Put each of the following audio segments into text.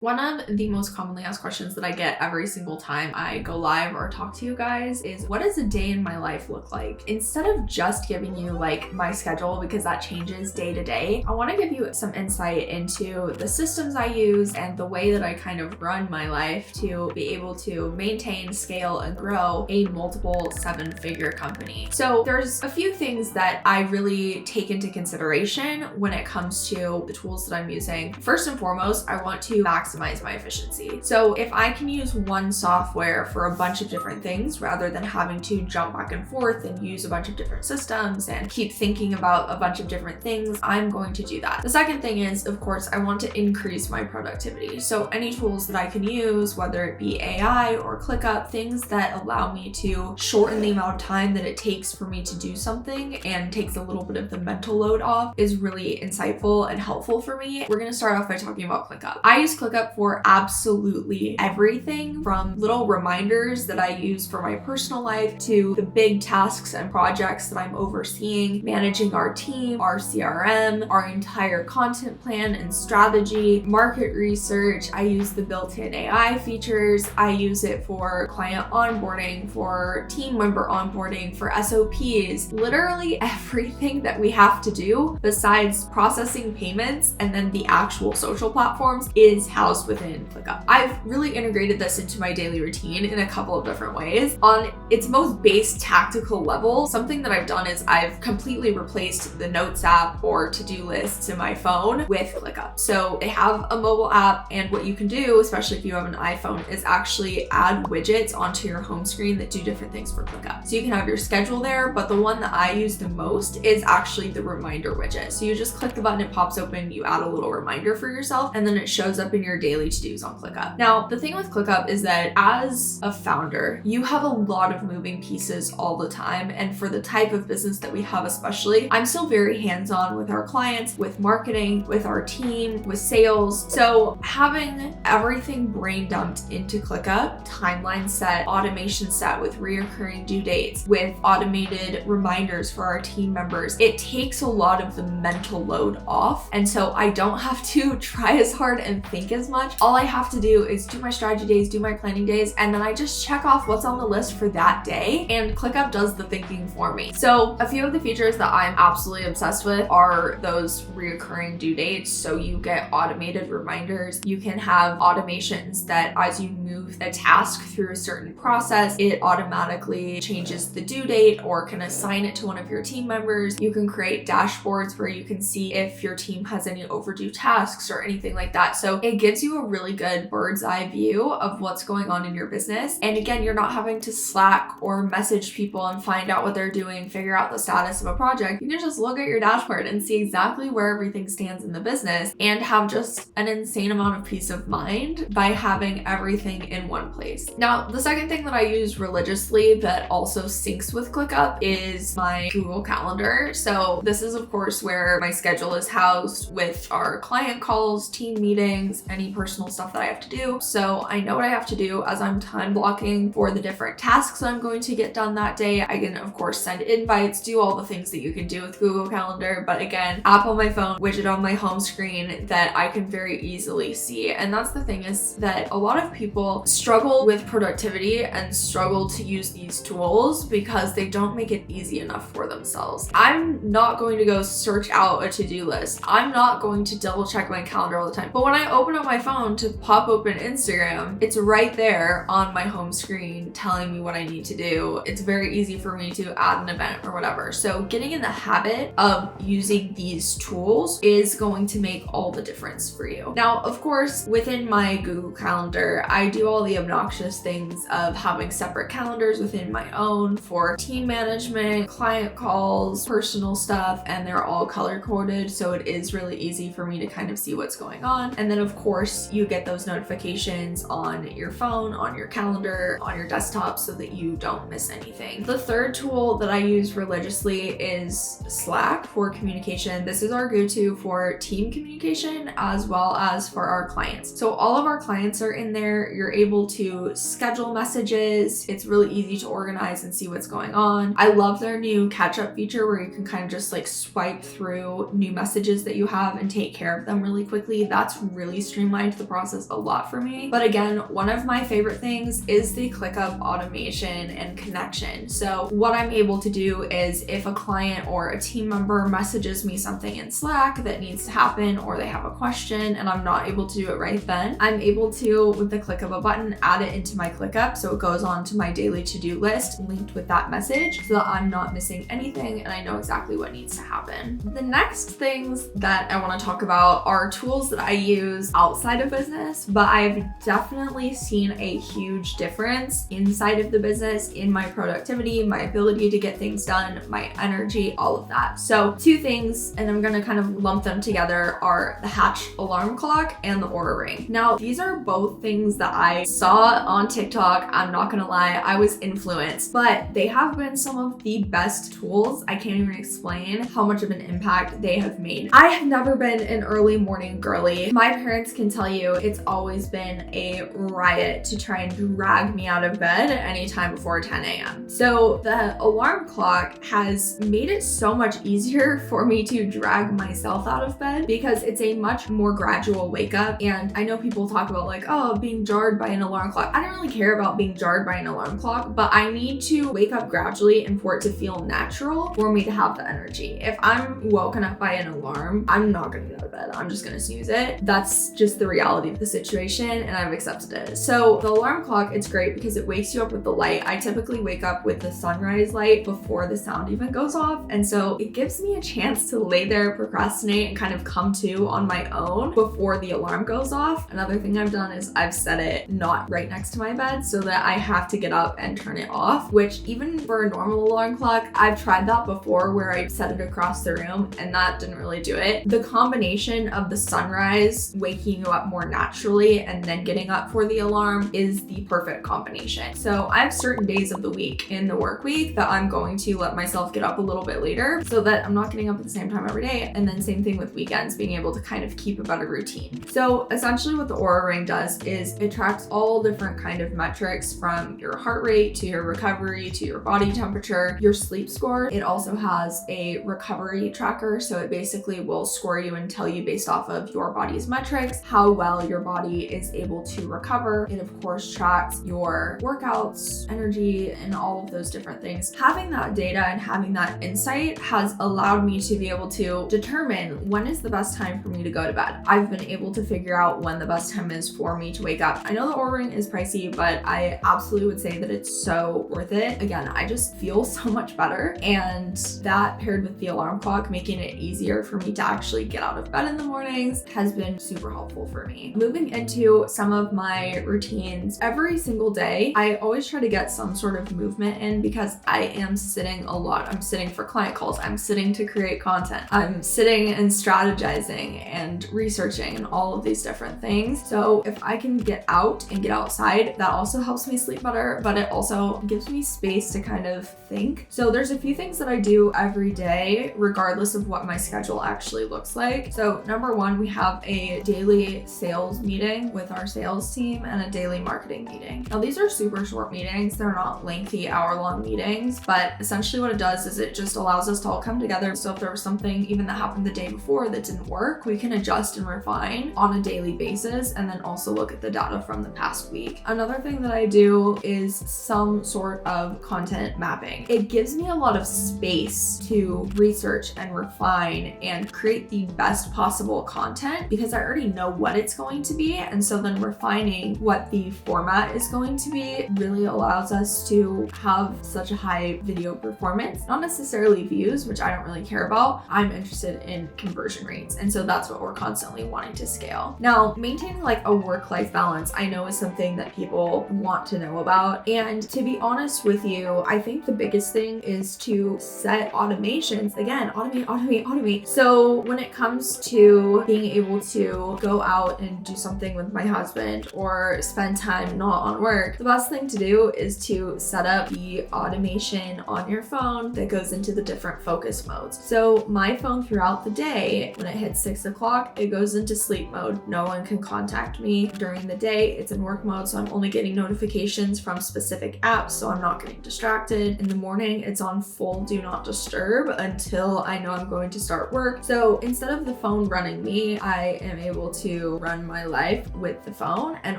One of the most commonly asked questions that I get every single time I go live or talk to you guys is, what does a day in my life look like? Instead of just giving you like my schedule, because that changes day to day, I want to give you some insight into the systems I use and the way that I kind of run my life to be able to maintain, scale, and grow a multiple seven-figure company. So there's a few things that I really take into consideration when it comes to the tools that I'm using. First and foremost, I want to maximize my efficiency. So if I can use one software for a bunch of different things rather than having to jump back and forth and use a bunch of different systems and keep thinking about a bunch of different things, I'm going to do that. The second thing is, of course, I want to increase my productivity. So any tools that I can use, whether it be AI or ClickUp, things that allow me to shorten the amount of time that it takes for me to do something and takes a little bit of the mental load off, is really insightful and helpful for me. We're going to start off by talking about ClickUp. I use ClickUp for absolutely everything, from little reminders that I use for my personal life to the big tasks and projects that I'm overseeing, managing our team, our CRM, our entire content plan and strategy, market research. I use the built-in AI features. I use it for client onboarding, for team member onboarding, for SOPs, literally everything that we have to do besides processing payments and then the actual social platforms is housed within ClickUp. I've really integrated this into my daily routine in a couple of different ways. On its most base tactical level, something that I've done is I've completely replaced the Notes app or to-do lists in my phone with ClickUp. So they have a mobile app, and what you can do, especially if you have an iPhone, is actually add widgets onto your home screen that do different things for ClickUp. So you can have your schedule there, but the one that I use the most is actually the reminder widget. So you just click the button, it pops open, you add a little reminder for yourself, and then it shows up in your daily to-dos on ClickUp. Now, the thing with ClickUp is that as a founder, you have a lot of moving pieces all the time. And for the type of business that we have especially, I'm still very hands-on with our clients, with marketing, with our team, with sales. So having everything brain dumped into ClickUp, timeline set, automation set with reoccurring due dates, with automated reminders for our team members, it takes a lot of the mental load off. And so I don't have to try as hard and think as much. All I have to do is do my strategy days, do my planning days, and then I just check off what's on the list for that day, and ClickUp does the thinking for me. So a few of the features that I'm absolutely obsessed with are those reoccurring due dates. So you get automated reminders. You can have automations that as you move a task through a certain process, it automatically changes the due date or can assign it to one of your team members. You can create dashboards where you can see if your team has any overdue tasks or anything like that. So it gives you a really good bird's eye view of what's going on in your business. And again, you're not having to Slack or message people and find out what they're doing, figure out the status of a project. You can just look at your dashboard and see exactly where everything stands in the business and have just an insane amount of peace of mind by having everything in one place. Now, the second thing that I use religiously that also syncs with ClickUp is my Google Calendar. So this is of course where my schedule is housed with our client calls, team meetings, any personal stuff that I have to do. So I know what I have to do as I'm time blocking for the different tasks I'm going to get done that day. I can of course send invites, do all the things that you can do with Google Calendar, but again, app on my phone, widget on my home screen that I can very easily see. And that's the thing, is that a lot of people struggle with productivity and struggle to use these tools because they don't make it easy enough for themselves. I'm not going to go search out a to-do list. I'm not going to double check my calendar all the time. But when I open up my phone to pop open Instagram, it's right there on my home screen telling me what I need to do. It's very easy for me to add an event or whatever. So getting in the habit of using these tools is going to make all the difference for you. Now, of course, within my Google Calendar, I do all the obnoxious things of having separate calendars within my own for team management, client calls, personal stuff, and they're all color coded. So it is really easy for me to kind of see what's going on. And then of course, you get those notifications on your phone, on your calendar, on your desktop so that you don't miss anything. The third tool that I use religiously is Slack for communication. This is our go-to for team communication as well as for our clients. So all of our clients are in there. You're able to schedule messages. It's really easy to organize and see what's going on. I love their new catch-up feature where you can kind of just like swipe through new messages that you have and take care of them really quickly. That's really streamlined streamlined the process a lot for me. But again, one of my favorite things is the ClickUp automation and connection. So what I'm able to do is if a client or a team member messages me something in Slack that needs to happen, or they have a question and I'm not able to do it right then, I'm able to, with the click of a button, add it into my ClickUp so it goes on to my daily to-do list linked with that message so that I'm not missing anything and I know exactly what needs to happen. The next things that I want to talk about are tools that I use outside of business, but I've definitely seen a huge difference inside of the business in my productivity, my ability to get things done, my energy, all of that. So two things, and I'm going to kind of lump them together, are the Hatch alarm clock and the Aura Ring. Now, these are both things that I saw on TikTok. I'm not going to lie, I was influenced, but they have been some of the best tools. I can't even explain how much of an impact they have made. I have never been an early morning girly. My parents can tell you it's always been a riot to try and drag me out of bed at any time before 10 a.m. So the alarm clock has made it so much easier for me to drag myself out of bed because it's a much more gradual wake up. And I know people talk about like, oh, being jarred by an alarm clock. I don't really care about being jarred by an alarm clock, but I need to wake up gradually and for it to feel natural for me to have the energy. If I'm woken up by an alarm, I'm not gonna get out of bed. I'm just gonna snooze it. That's just the reality of the situation and I've accepted it. So the alarm clock, it's great because it wakes you up with the light. I typically wake up with the sunrise light before the sound even goes off. And so it gives me a chance to lay there, procrastinate, and kind of come to on my own before the alarm goes off. Another thing I've done is I've set it not right next to my bed so that I have to get up and turn it off, which even for a normal alarm clock, I've tried that before where I set it across the room and that didn't really do it. The combination of the sunrise waking you up more naturally and then getting up for the alarm is the perfect combination. So I have certain days of the week in the work week that I'm going to let myself get up a little bit later so that I'm not getting up at the same time every day. And then same thing with weekends, being able to kind of keep a better routine. So essentially what the Aura Ring does is it tracks all different kind of metrics from your heart rate to your recovery to your body temperature, your sleep score. It also has a recovery tracker. So it basically will score you and tell you based off of your body's metrics, how well your body is able to recover. It of course tracks your workouts, energy, and all of those different things. Having that data and having that insight has allowed me to be able to determine when is the best time for me to go to bed. I've been able to figure out when the best time is for me to wake up. I know the Aura Ring is pricey, but I absolutely would say that it's so worth it. Again, I just feel so much better, and that paired with the alarm clock making it easier for me to actually get out of bed in the mornings has been super helpful for me. Moving into some of my routines, every single day, I always try to get some sort of movement in because I am sitting a lot. I'm sitting for client calls. I'm sitting to create content. I'm sitting and strategizing and researching and all of these different things. So if I can get out and get outside, that also helps me sleep better, but it also gives me space to kind of think. So there's a few things that I do every day, regardless of what my schedule actually looks like. So number one, we have a daily sales meeting with our sales team and a daily marketing meeting. Now these are super short meetings. They're not lengthy hour-long meetings, but essentially what it does is it just allows us to all come together. So if there was something even that happened the day before that didn't work, we can adjust and refine on a daily basis and then also look at the data from the past week. Another thing that I do is some sort of content mapping. It gives me a lot of space to research and refine and create the best possible content because I already know what it's going to be. And so then refining what the format is going to be really allows us to have such a high video performance, not necessarily views, which I don't really care about. I'm interested in conversion rates. And so that's what we're constantly wanting to scale. Now, maintaining like a work-life balance, I know is something that people want to know about. And to be honest with you, I think the biggest thing is to set automations. Again, automate. So when it comes to being able to go out and do something with my husband or spend time not on work, the best thing to do is to set up the automation on your phone that goes into the different focus modes. So my phone throughout the day, when it hits 6 o'clock, it goes into sleep mode. No one can contact me during the day. It's in work mode, so I'm only getting notifications from specific apps, so I'm not getting distracted. In the morning, it's on full do not disturb until I know I'm going to start work. So instead of the phone running me, I am able to to run my life with the phone and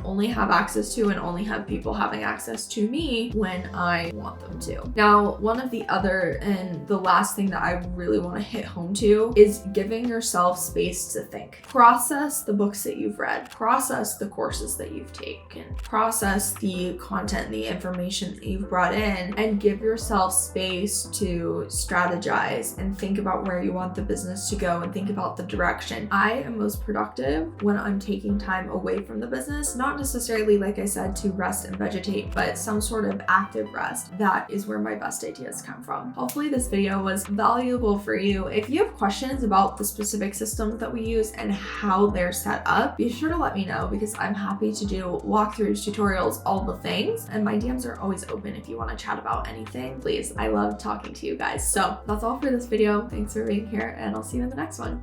only have access to and only have people having access to me when I want them to. Now, one of the other and the last thing that I really want to hit home to is giving yourself space to think. Process the books that you've read, process the courses that you've taken, process the content, the information that you've brought in, and give yourself space to strategize and think about where you want the business to go and think about the direction. I am most productive when I'm taking time away from the business, not necessarily, like I said, to rest and vegetate, but some sort of active rest. That is where my best ideas come from. Hopefully this video was valuable for you. If you have questions about the specific systems that we use and how they're set up, be sure to let me know, because I'm happy to do walkthroughs, tutorials, all the things. And my DMs are always open if you want to chat about anything. Please, I love talking to you guys. So that's all for this video. Thanks for being here, and I'll see you in the next one.